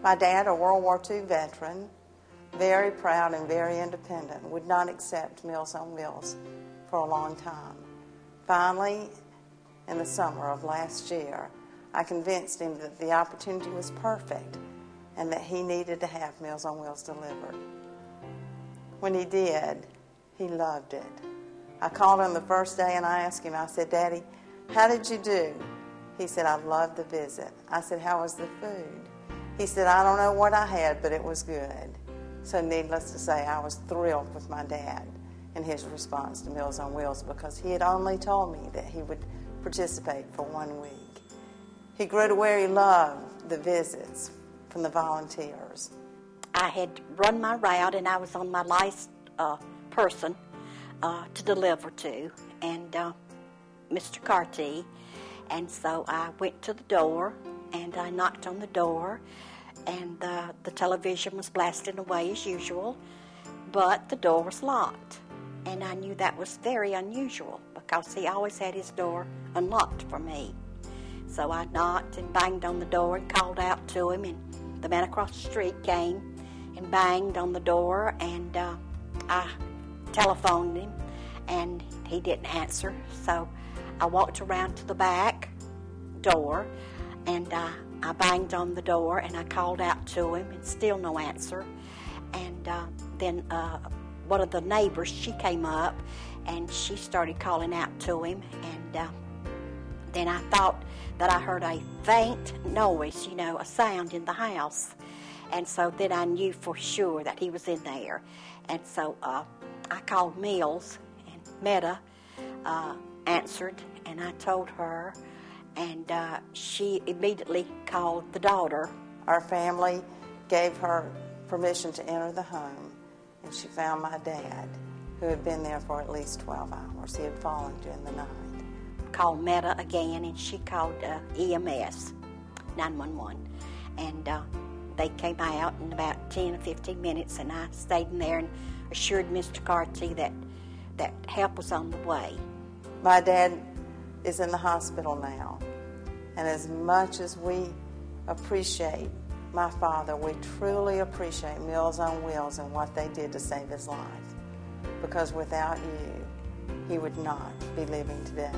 My dad, a World War II veteran, very proud and very independent, would not accept Meals on Wheels for a long time. Finally, in the summer of last year, I convinced him that the opportunity was perfect and that he needed to have Meals on Wheels delivered. When he did, he loved it. I called him the first day and I asked him, I said, Daddy, how did you do? He said, I loved the visit. I said, how was the food? He said, I don't know what I had, but it was good. So needless to say, I was thrilled with my dad and his response to Meals on Wheels because he had only told me that he would participate for 1 week. He grew to where he loved the visits from the volunteers. I had run my route and I was on my last person to deliver to, and Mr. Carty. And so I went to the door and I knocked on the door, and the television was blasting away as usual, but the door was locked. And I knew that was very unusual because he always had his door unlocked for me. So I knocked and banged on the door and called out to him, and the man across the street came and banged on the door, and I telephoned him and he didn't answer. So I walked around to the back door and I banged on the door and I called out to him, and still no answer. And then one of the neighbors, she came up and she started calling out to him, and then I thought that I heard a faint noise, a sound in the house. And so then I knew for sure that he was in there. And so I called Mills, and Meta answered, and I told her, and she immediately called the daughter. Our family gave her permission to enter the home, and she found my dad, who had been there for at least 12 hours. He had fallen during the night. Called Meta again, and she called EMS, 911, and they came out in about 10 or 15 minutes, and I stayed in there and assured Mr. Carty that help was on the way. My dad is in the hospital now, and as much as we appreciate my father, we truly appreciate Meals on Wheels and what they did to save his life, because without you, he would not be living today.